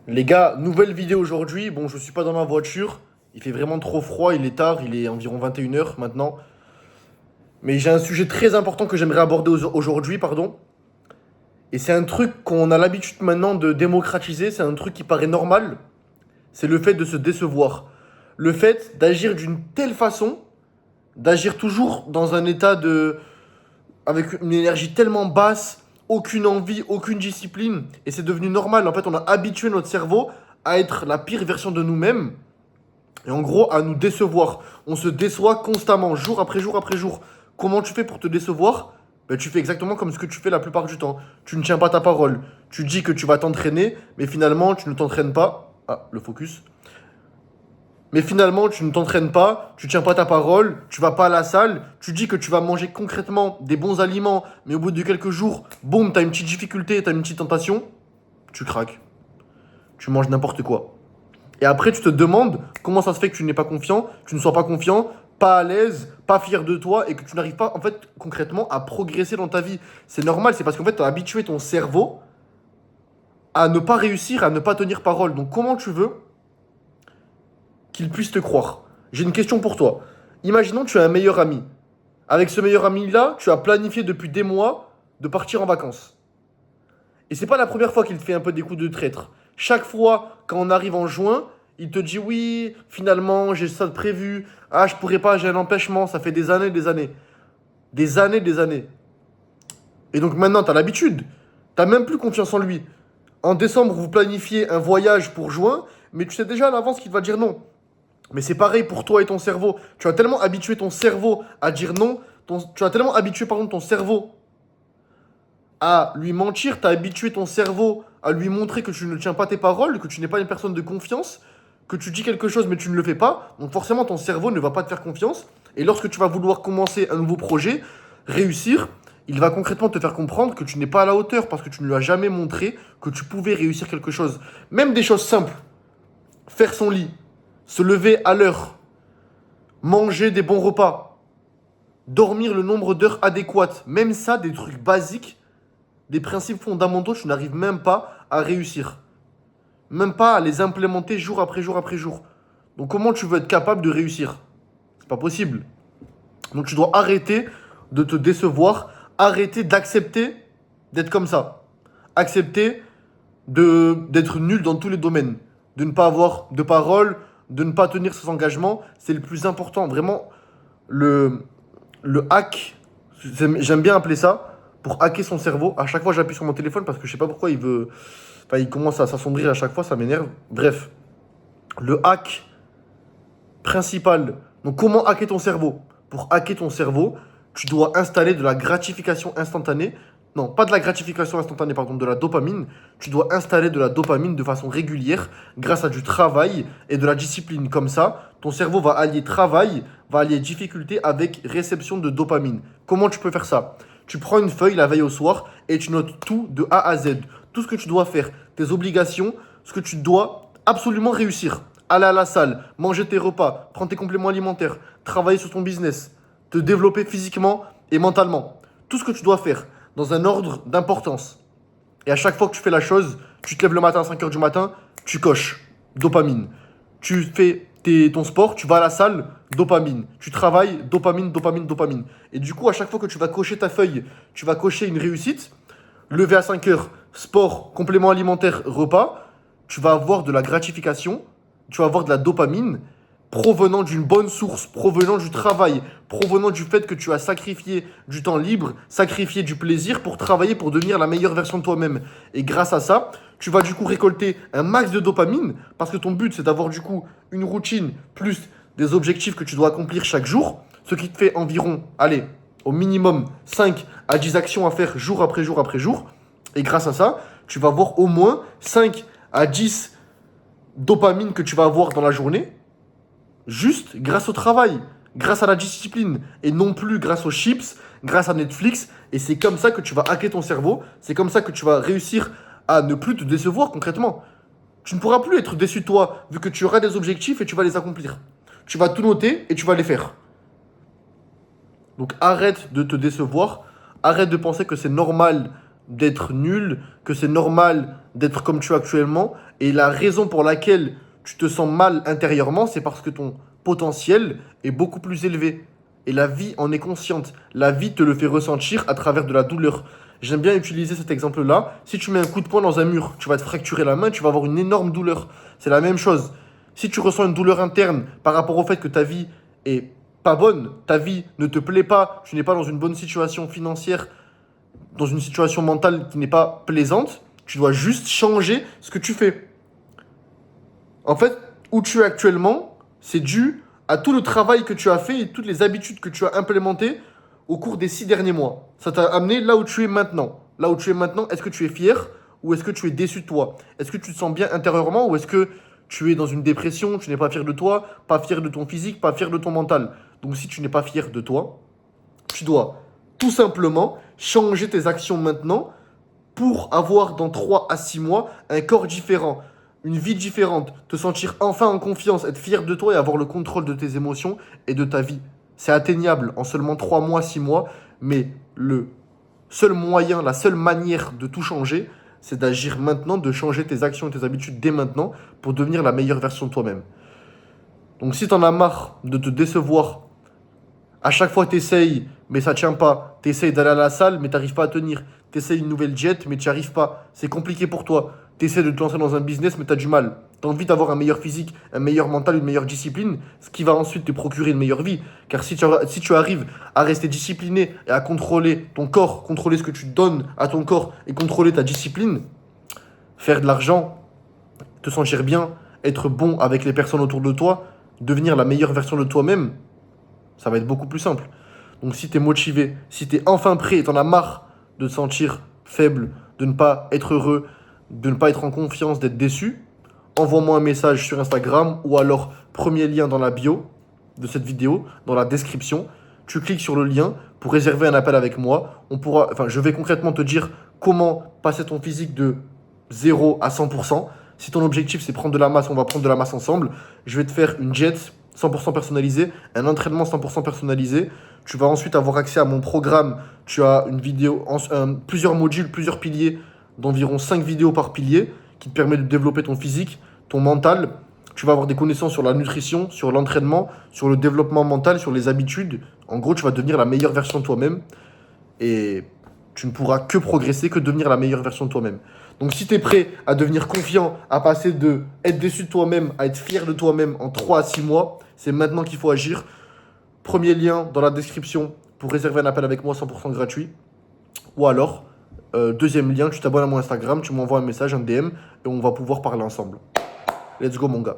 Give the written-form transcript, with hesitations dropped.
Les gars, nouvelle vidéo aujourd'hui. Bon, je suis pas dans ma voiture. Il fait vraiment trop froid, il est tard, il est environ 21 h maintenant. Mais j'ai un sujet très important que j'aimerais aborder aujourd'hui, pardon. Et c'est un truc qu'on a l'habitude maintenant de démocratiser, c'est un truc qui paraît normal. C'est le fait de se décevoir. Le fait d'agir d'une telle façon, d'agir toujours dans un état de avec une énergie tellement basse, aucune envie, aucune discipline. Et c'est devenu normal. En fait, on a habitué notre cerveau à être la pire version de nous-mêmes. Et en gros, à nous décevoir. On se déçoit constamment, jour après jour après jour. Comment tu fais pour te décevoir? Ben, tu fais exactement comme ce que tu fais la plupart du temps. Tu ne tiens pas ta parole. Tu dis que tu vas t'entraîner, mais finalement, tu ne t'entraînes pas. Ah, le focus. Mais finalement, tu ne t'entraînes pas, tu tiens pas ta parole, tu vas pas à la salle, tu dis que tu vas manger concrètement des bons aliments, mais au bout de quelques jours, boum, t'as une petite difficulté, t'as une petite tentation, tu craques. Tu manges n'importe quoi. Et après, tu te demandes comment ça se fait que tu n'es pas confiant, tu ne sois pas confiant, pas à l'aise, pas fier de toi et que tu n'arrives pas, en fait, concrètement, à progresser dans ta vie. C'est normal, c'est parce qu'en fait, tu as habitué ton cerveau à ne pas réussir, à ne pas tenir parole. Donc, comment tu veux qu'il puisse te croire? J'ai une question pour toi. Imaginons que tu as un meilleur ami. Avec ce meilleur ami-là, tu as planifié depuis des mois de partir en vacances. Et c'est pas la première fois qu'il te fait un peu des coups de traître. Chaque fois, quand on arrive en juin, il te dit oui, finalement, j'ai ça de prévu. Ah, je pourrais pas, j'ai un empêchement. Ça fait des années, des années. Des années, des années. Et donc maintenant, tu as l'habitude. T'as même plus confiance en lui. En décembre, vous planifiez un voyage pour juin, mais tu sais déjà à l'avance qu'il va dire non. Mais c'est pareil pour toi et ton cerveau. Tu as tellement habitué ton cerveau à dire non, tu as tellement habitué pardon, ton cerveau à lui mentir, tu as habitué ton cerveau à lui montrer que tu ne tiens pas tes paroles, que tu n'es pas une personne de confiance, que tu dis quelque chose mais tu ne le fais pas. Donc forcément ton cerveau ne va pas te faire confiance. Et lorsque tu vas vouloir commencer un nouveau projet, réussir, il va concrètement te faire comprendre que tu n'es pas à la hauteur parce que tu ne lui as jamais montré que tu pouvais réussir quelque chose. Même des choses simples. Faire son lit, se lever à l'heure, manger des bons repas, dormir le nombre d'heures adéquates, même ça, des trucs basiques, des principes fondamentaux, tu n'arrives même pas à réussir. Même pas à les implémenter jour après jour après jour. Donc comment tu veux être capable de réussir? C'est pas possible. Donc tu dois arrêter de te décevoir, arrêter d'accepter d'être comme ça. Accepter d'être nul dans tous les domaines, de ne pas avoir de parole, de ne pas tenir ses engagements, c'est le plus important. Vraiment, le, le hack, j'aime bien appeler ça, pour hacker son cerveau. À chaque fois, j'appuie sur mon téléphone parce que je sais pas pourquoi il veut. Enfin, il commence à s'assombrir à chaque fois, ça m'énerve. Bref, le hack principal. Donc, comment hacker ton cerveau? Pour hacker ton cerveau, tu dois installer de la gratification instantanée. Non, pas de la gratification instantanée, pardon, de la dopamine. Tu dois installer de la dopamine de façon régulière grâce à du travail et de la discipline. Comme ça, ton cerveau va allier travail, va allier difficulté avec réception de dopamine. Comment tu peux faire ça? Tu prends une feuille la veille au soir et tu notes tout de A à Z. Tout ce que tu dois faire, tes obligations, ce que tu dois absolument réussir. Aller à la salle, manger tes repas, prendre tes compléments alimentaires, travailler sur ton business, te développer physiquement et mentalement. Tout ce que tu dois faire dans un ordre d'importance. Et à chaque fois que tu fais la chose, tu te lèves le matin à 5 heures du matin, tu coches. Dopamine. Tu fais ton sport, tu vas à la salle, dopamine. Tu travailles, dopamine, dopamine, dopamine. Et du coup, à chaque fois que tu vas cocher ta feuille, tu vas cocher une réussite. Lever à 5 heures, sport, complément alimentaire, repas. Tu vas avoir de la gratification, tu vas avoir de la dopamine provenant d'une bonne source, provenant du travail, provenant du fait que tu as sacrifié du temps libre, sacrifié du plaisir pour travailler, pour devenir la meilleure version de toi-même. Et grâce à ça, tu vas du coup récolter un max de dopamine, parce que ton but c'est d'avoir du coup une routine plus des objectifs que tu dois accomplir chaque jour, ce qui te fait environ, allez, au minimum 5 à 10 actions à faire jour après jour après jour. Et grâce à ça, tu vas avoir au moins 5 à 10 dopamine que tu vas avoir dans la journée, juste grâce au travail, grâce à la discipline, et non plus grâce aux chips, grâce à Netflix. Et c'est comme ça que tu vas hacker ton cerveau, c'est comme ça que tu vas réussir à ne plus te décevoir concrètement. Tu ne pourras plus être déçu de toi, vu que tu auras des objectifs et tu vas les accomplir. Tu vas tout noter et tu vas les faire. Donc arrête de te décevoir, arrête de penser que c'est normal d'être nul, que c'est normal d'être comme tu es actuellement. Et la raison pour laquelle tu te sens mal intérieurement, c'est parce que ton potentiel est beaucoup plus élevé. Et la vie en est consciente. La vie te le fait ressentir à travers de la douleur. J'aime bien utiliser cet exemple-là. Si tu mets un coup de poing dans un mur, tu vas te fracturer la main, tu vas avoir une énorme douleur. C'est la même chose. Si tu ressens une douleur interne par rapport au fait que ta vie est pas bonne, ta vie ne te plaît pas, tu n'es pas dans une bonne situation financière, dans une situation mentale qui n'est pas plaisante, tu dois juste changer ce que tu fais. En fait, où tu es actuellement, c'est dû à tout le travail que tu as fait et toutes les habitudes que tu as implémentées au cours des 6 derniers mois. Ça t'a amené là où tu es maintenant. Là où tu es maintenant, est-ce que tu es fier ou est-ce que tu es déçu de toi? Est-ce que tu te sens bien intérieurement ou est-ce que tu es dans une dépression, tu n'es pas fier de toi, pas fier de ton physique, pas fier de ton mental? Donc si tu n'es pas fier de toi, tu dois tout simplement changer tes actions maintenant pour avoir dans 3 à 6 mois un corps différent, une vie différente, te sentir enfin en confiance, être fier de toi et avoir le contrôle de tes émotions et de ta vie. C'est atteignable en seulement 3 mois, 6 mois, mais le seul moyen, la seule manière de tout changer, c'est d'agir maintenant, de changer tes actions et tes habitudes dès maintenant pour devenir la meilleure version de toi-même. Donc si t'en as marre de te décevoir, à chaque fois t'essayes, mais ça tient pas. T'essayes d'aller à la salle, mais t'arrives pas à tenir. T'essayes une nouvelle diète, mais tu n'y arrives pas. C'est compliqué pour toi. T'essaies de te lancer dans un business, mais t'as du mal. T'as envie d'avoir un meilleur physique, un meilleur mental, une meilleure discipline, ce qui va ensuite te procurer une meilleure vie. Car si tu arrives à rester discipliné et à contrôler ton corps, contrôler ce que tu donnes à ton corps et contrôler ta discipline, faire de l'argent, te sentir bien, être bon avec les personnes autour de toi, devenir la meilleure version de toi-même, ça va être beaucoup plus simple. Donc si tu es motivé, si tu es enfin prêt et tu en as marre de te sentir faible, de ne pas être heureux, de ne pas être en confiance, d'être déçu, envoie-moi un message sur Instagram ou alors premier lien dans la bio de cette vidéo, dans la description. Tu cliques sur le lien pour réserver un appel avec moi. Je vais concrètement te dire comment passer ton physique de 0 à 100%. Si ton objectif c'est prendre de la masse, on va prendre de la masse ensemble. Je vais te faire une jet 100% personnalisée, un entraînement 100% personnalisé. Tu vas ensuite avoir accès à mon programme. Tu as une vidéo, plusieurs modules, plusieurs piliers, d'environ 5 vidéos par pilier, qui te permet de développer ton physique, ton mental. Tu vas avoir des connaissances sur la nutrition, sur l'entraînement, sur le développement mental, sur les habitudes. En gros, tu vas devenir la meilleure version de toi-même. Et tu ne pourras que progresser, que devenir la meilleure version de toi-même. Donc si tu es prêt à devenir confiant, à passer de être déçu de toi-même à être fier de toi-même en 3 à 6 mois, c'est maintenant qu'il faut agir. Premier lien dans la description pour réserver un appel avec moi 100% gratuit. Ou alors, deuxième lien, tu t'abonnes à mon Instagram, tu m'envoies un message, un DM, et on va pouvoir parler ensemble. Let's go mon gars.